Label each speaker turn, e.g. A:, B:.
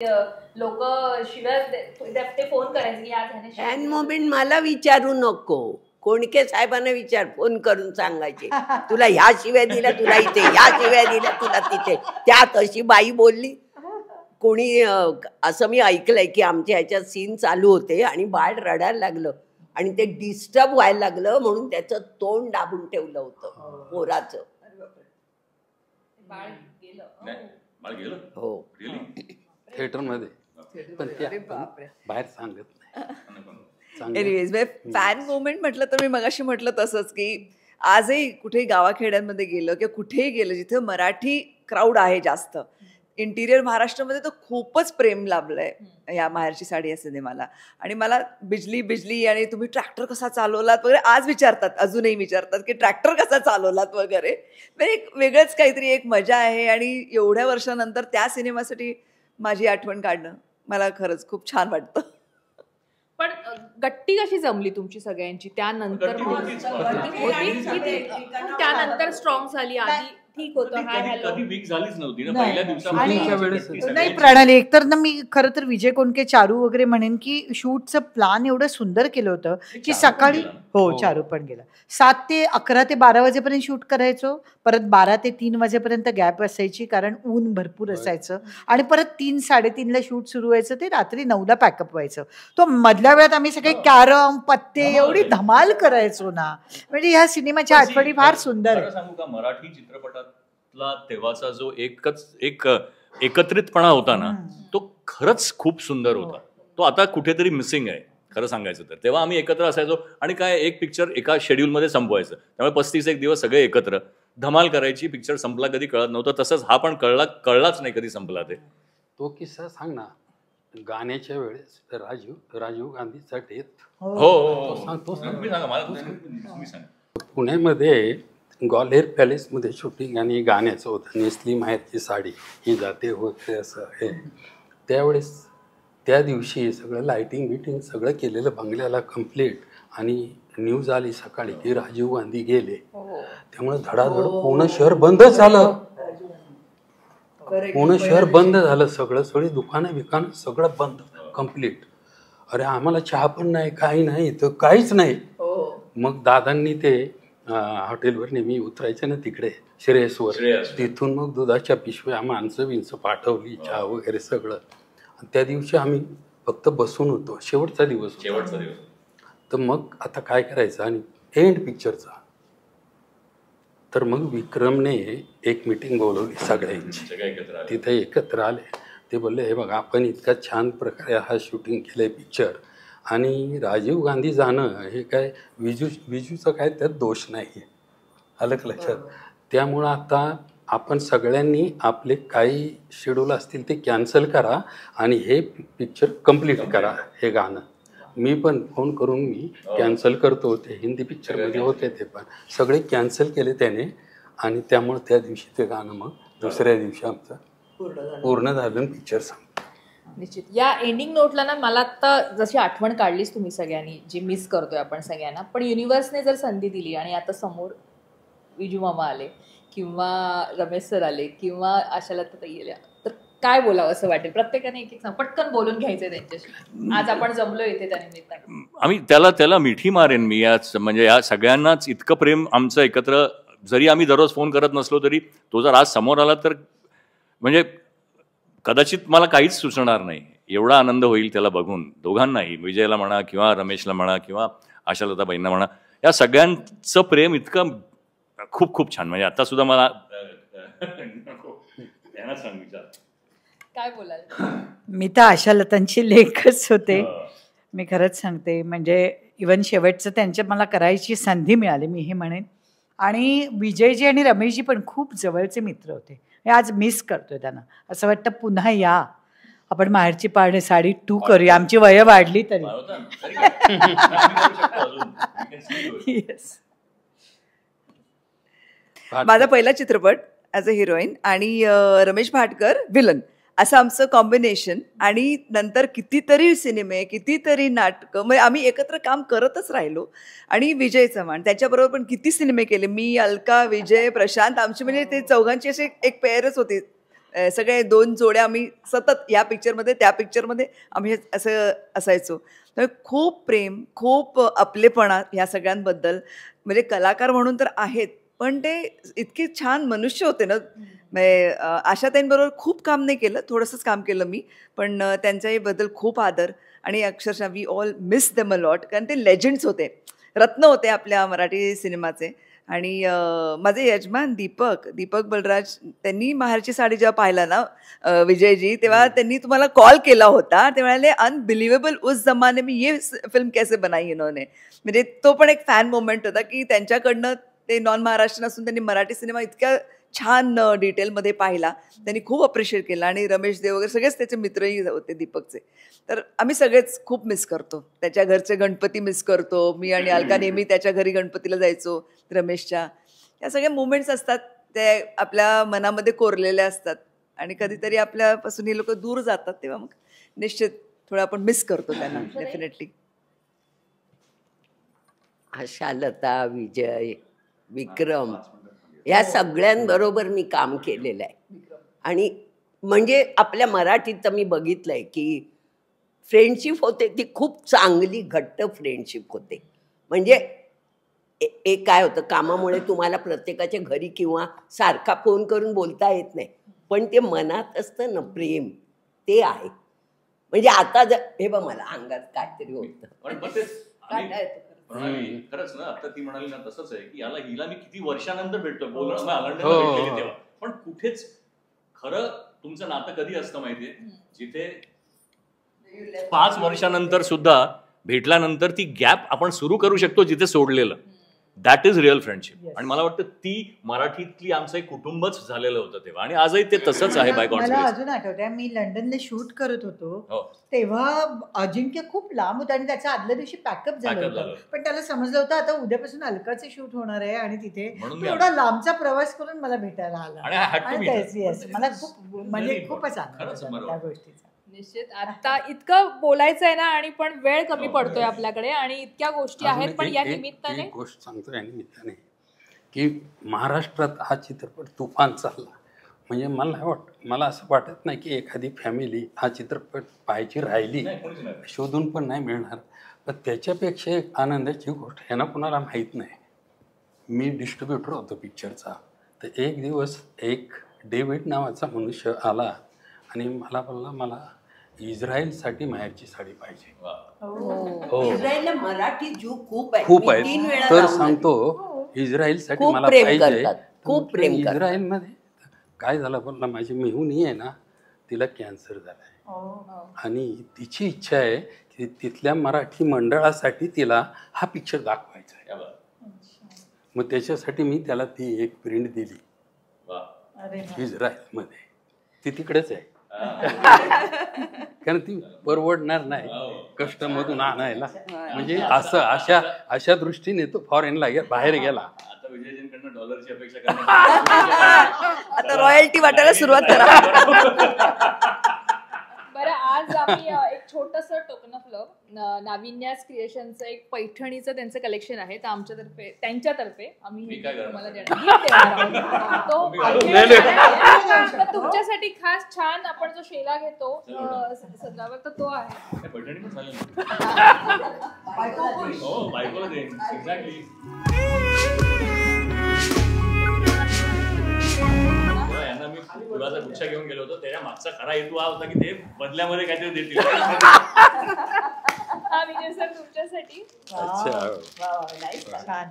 A: लोक शिवाय ते फोन करायचे की आज
B: फॅन मोमेंट मला विचारू नको, कोणके साहेबांना विचार, फोन करून सांगायचे तुला ह्या शिव्या दिल्या, तुला इथे ह्या शिव्या दिल्या, तुला तिथे, त्यात अशी बाई बोलली. कोणी असं मी ऐकलंय की आमच्या ह्याच्यात सीन चालू होते आणि बाळ रडायला लागलं आणि ते डिस्टर्ब व्हायला लागलं म्हणून त्याचं तोंड दाबून ठेवलं होतं पोराचं. हो
C: थिएटर मध्ये, पण बाहेर सांगत नाही.
D: एनिवेज फॅन मोमेंट म्हटलं तर मी मगाशी म्हटलं तसंच की आजही कुठेही गावाखेड्यांमध्ये गेलं किंवा कुठेही गेलं जिथे मराठी क्राऊड आहे जास्त, इंटिरियर महाराष्ट्रामध्ये तर खूपच प्रेम लाभलंय या माहेरची साडी या सिनेमाला. आणि मला बिजली बिजली आणि तुम्ही ट्रॅक्टर कसा चालवलात वगैरे आज विचारतात, अजूनही विचारतात की ट्रॅक्टर कसा चालवलात वगैरे. म्हणजे एक वेगळंच काहीतरी एक मजा आहे. आणि एवढ्या वर्षानंतर त्या सिनेमासाठी माझी आठवण काढणं मला खरंच खूप छान वाटतं.
A: पण गट्टी कशी जमली तुमची सगळ्यांची त्यानंतर? त्यानंतर स्ट्रॉंग झाली, आधी ठीक होतं,
E: कधी वीक झालीच नव्हती ना पहिल्या दिवसामध्ये.
F: नाही प्रणाली, एकतर ना मी खरं तर विजय कोणके चारू वगैरे म्हणेन की शूटचं प्लॅन एवढं सुंदर केलं होतं की सकाळी, हो चारू पण गेला, 7 ते 11 ते 12 वाजेपर्यंत शूट करायचो, परत 12 ते 3 वाजेपर्यंत गॅप असायची कारण ऊन भरपूर असायचं, आणि परत 3-3:30ला शूट सुरू व्हायचं, ते रात्री 9ला पॅकअप व्हायचं. तो मधल्या वेळात आम्ही सगळे कॅरम पत्ते एवढी धमाल करायचो ना, म्हणजे ह्या सिनेमाच्या आठवणी फार सुंदर आहे.
E: सांगू का, मराठी चित्रपटातला तेव्हाचा जो एकत्रितपणा होता ना, तो खरंच खूप सुंदर होता. तो आता कुठेतरी मिसिंग आहे खरं सांगायचं तर. तेव्हा आम्ही एकत्र असायचो आणि काय एक पिक्चर एका शेड्यूलमध्ये संपवायचं, त्यामुळे 35 दिवस सगळे एकत्र धमाल करायची, पिक्चर संपला कधी कळत नव्हतं. तसंच हा पण कळलाच नाही कधी संपला.
C: तो किस्सा सांग ना, गाण्याच्या वेळेस राजीव गांधीचा डेथ. पुण्यामध्ये ग्वाल्हेर पॅलेसमध्ये शूटिंग आणि गाण्याचं होतं, नेसली माहेरची साडी ही जाते होते असं आहे. त्यावेळेस त्या दिवशी सगळं लाईटिंग बिटिंग सगळं केलेलं बंगल्याला कम्प्लीट, आणि न्यूज आली सकाळी की राजीव गांधी गेले. त्यामुळे धडाधड पूर्ण शहर बंद झालं, पूर्ण शहर बंद झालं, सगळी दुकानं बिकानं सगळं बंद कम्प्लीट. अरे आम्हाला चहा पण नाही, काही नाही, इथं काहीच नाही. मग दादांनी ते हॉटेलवर नेहमी उतरायचे ना तिकडे श्रेयसवर, तिथून मग दुधाच्या पिशव्या माणसं पाठवली, चहा वगैरे सगळं. त्या दिवशी आम्ही फक्त बसून होतो, शेवटचा दिवस. तर मग आता काय करायचं, आणि एंड पिक्चरचा. तर मग विक्रमने एक मीटिंग बोलवली सगळ्यांची, तिथे एकत्र आले. ते बोलले, हे बघा आपण इतका छान प्रकारे हा शूटिंग केलंय पिक्चर, आणि राजीव गांधी जाणं हे काय विजूचं काय त्यात दोष नाही, आलं लक्षात. त्यामुळं आता आपण सगळ्यांनी आपले काही शेड्यूल असतील ते कॅन्सल करा आणि हे पिक्चर कम्प्लीट करा. हे गाणं मी पण फोन करून मी कॅन्सल करतो, ते हिंदी पिक्चरमध्ये होते ते पण सगळे कॅन्सल केले त्याने, आणि त्यामुळे त्या दिवशी ते गाणं मग दुसऱ्या दिवशी आमचं पूर्ण झालं, पिक्चर संपलं.
A: निश्चित. या एंडिंग नोटला ना मला आता जशी आठवण काढलीच तुम्ही सगळ्यांनी, जी मिस करतोय आपण सगळ्यांना, पण युनिव्हर्सने जर संधी दिली आणि आता समोर विजू मामा आले किंवा रमेश सर आले किंवा आशालताताई गेल्या, तर काय बोलावं असं वाटेल? प्रत्येकाने एक पटकन बोलून घ्यायचंय त्यांच्याशी. आज आपण जमलो इथे त्या निमित्ताने.
E: आम्ही त्याला मिठी मारेन मी, म्हणजे या सगळ्यांनाच इतकं प्रेम आमचं एकत्र, जरी आम्ही दररोज फोन करत नसलो तरी तो जर आज समोर आला तर म्हणजे कदाचित मला काहीच सुचणार नाही, एवढा आनंद होईल त्याला बघून. दोघांनाही, विजयला म्हणा किंवा रमेशला म्हणा किंवा आशालताबाईंना म्हणा, या सगळ्यांचं प्रेम इतकं खूप खूप छान. म्हणजे आता सुद्धा मला
A: काय बोलाल?
F: मी तर आशालतांची लेखच होते, मी खरंच सांगते. म्हणजे इवन शेवटचं त्यांच्या मला करायची संधी मिळाली मी हे म्हणेन. आणि विजयजी आणि रमेशजी पण खूप जवळचे मित्र होते. आज मिस करतोय त्यांना. असं वाटतं पुन्हा या, आपण माहेरची पारणे साडी 2 करूया, आमची वय वाढली तरी.
D: माझा पहिला चित्रपट ॲज अ हिरोईन आणि रमेश भाटकर विलन, असं आमचं कॉम्बिनेशन. आणि नंतर कितीतरी सिनेमे, कितीतरी नाटकं, म्हणजे आम्ही एकत्र काम करतच राहिलो. आणि विजय चव्हाण त्याच्याबरोबर पण किती सिनेमे केले मी, अलका, विजय, प्रशांत, आमची म्हणजे ते चौघांची अशी एक पेअरच होती. सगळे 2 जोड्या आम्ही सतत या पिक्चरमध्ये त्या पिक्चरमध्ये आम्ही असं असायचो. तर खूप प्रेम, खूप आपलेपणा ह्या सगळ्यांबद्दल. म्हणजे कलाकार म्हणून तर आहेत, पण ते इतके छान मनुष्य होते ना. म्हणजे आशाताईंबरोबर खूप काम नाही केलं, थोडंसंच काम केलं मी, पण त्यांच्याबद्दल खूप आदर. आणि अक्षरशः we all miss them a lot, कारण ते लेजंड्स होते, रत्न होते आपल्या मराठी सिनेमाचे. आणि माझे यजमान दीपक बलराज, त्यांनी माहेरची साडी जेव्हा पाहिला ना विजयजी, तेव्हा त्यांनी तुम्हाला कॉल केला होता. ते म्हणाले अनबिलिव्हेबल, उस जमाने में ये फिल्म कैसे बनाई इन्होंने. म्हणजे तो पण एक फॅन मोमेंट होता की त्यांच्याकडनं, ते नॉन महाराष्ट्र असून त्यांनी मराठी सिनेमा इतक्या छान डिटेलमध्ये पाहिला. त्यांनी खूप अप्रिशिएट केला. आणि रमेश देव वगैरे सगळेच त्याचे मित्रही होते दीपकचे. तर आम्ही सगळेच खूप मिस करतो. त्याच्या घरचे गणपती मिस करतो. मी आणि अलका नेहमी त्याच्या घरी गणपतीला जायचो रमेशच्या. या सगळ्या मुवमेंट्स असतात, ते आपल्या मनामध्ये कोरलेल्या असतात. आणि कधीतरी आपल्यापासून हे लोक दूर जातात, तेव्हा मग निश्चित थोडं आपण मिस करतो त्यांना डेफिनेटली.
B: आशालता, विजय, विक्रम या सगळ्यांबरोबर मी काम केलेलं आहे. आणि म्हणजे आपल्या मराठीत तर मी बघितलंय की फ्रेंडशिप होते ती खूप चांगली घट्ट फ्रेंडशिप होते. म्हणजे एक काय होतं, कामामुळे तुम्हाला प्रत्येकाच्या घरी किंवा सारखा फोन करून बोलता येत नाही, पण ते मनात असतं ना प्रेम, ते आहे. म्हणजे आता हे बघ मला अंगात काहीतरी होतं.
E: खरंच ना, आता ती म्हणाली ना तसंच आहे की हिला मी किती वर्षानंतर भेटतोय, बोलणं तेव्हा पण कुठेच खरं तुमचं नातं कधी असतं माहितीये, जिथे 5 वर्षानंतर सुद्धा भेटल्यानंतर ती गॅप आपण सुरू करू शकतो जिथे सोडलेलं. That is real friendship. आणि मला वाटतं ती मराठीतली आमचं एक कुटुंबच झालेलं होतं तेव्हा, आणि आजही ते तसंच आहे. By God's grace.
F: मला अजून आठवतंय, मी लंडनला शूट करत होतो तेव्हा अजिंक्य खूप लांब होता आणि त्याच्या आदल्या दिवशी पॅकअप झालं होतं. पण त्याला समजलं होतं आता उद्यापासून अलकाचे शूट होणार आहे आणि तिथे एवढा लांबचा प्रवास करून मला भेटायला आला. आणि मला खूप म्हणजे खूपच आनंद झाला त्या गोष्टीचा.
A: निश्चित. आता इतकं बोलायचं आहे ना, आणि पण वेळ कमी पडतोय आपल्याकडे, आणि इतक्या गोष्टी आहेत. पण या निमित्ताने
C: एक गोष्ट सांगतो, या निमित्ताने की महाराष्ट्रात हा चित्रपट तुफान चालला. म्हणजे मला असं वाटत नाही की एखादी फॅमिली हा चित्रपट पाहायची राहिली, शोधून पण नाही मिळणार. पण त्याच्यापेक्षा एक आनंदाची गोष्ट ह्यांना कुणाला माहीत नाही. मी डिस्ट्रीब्युटर होतो पिक्चरचा. तर एक दिवस एक डेव्हिड नावाचा मनुष्य आला आणि मला बोलला, मला इस्रायलसाठी माहेरची साडी पाहिजे.
B: इस्रायलला मराठी जीव खूप
C: आहेत. तर सांगतो इस्रायलसाठी मला पाहिजे.
B: खूप प्रेम.
C: इस्रायलमध्ये काय झालं, बोलला माझी मेहुणी आहे ना, तिला कॅन्सर झालाय आणि तिची इच्छा आहे की तिथल्या मराठी मंडळासाठी तिला हा पिक्चर दाखवायचा आहे. मग त्याच्यासाठी मी त्याला ती एक प्रिंट दिली इस्रायलमध्ये. ती तिकडेच आहे, कारण ती परवडणार नाही कष्टमधून आणायला. म्हणजे असं अशा दृष्टीने तो फॉरेनला बाहेर गेला.
E: आता विजयजींकडनं डॉलरची अपेक्षा
D: आता रॉयल्टी वाटायला सुरुवात करा.
A: बरं, आज आम्ही एक छोटंसं टोकन ऑफ लव्ह, नाविन्यास क्रिएशनचं एक पैठणीचं त्यांचं कलेक्शन आहे, तर आमच्यातर्फे त्यांच्यातर्फे आम्ही तुम्हाला देणार तो तुमच्यासाठी खास छान आपण जो शेला घेतो सजावर, तर तो आहे.
E: पैठणी पण चालेल बायकोला देईन. एक्झॅक्टली. यांना मी फुलाचा गुच्छा घेऊन गेलो होतो, त्याच्या मागचा खरा हेतू हा होता की ते बदल्यामध्ये काहीतरी देतील.
A: हा विजय सर तुमच्यासाठी.
F: छान.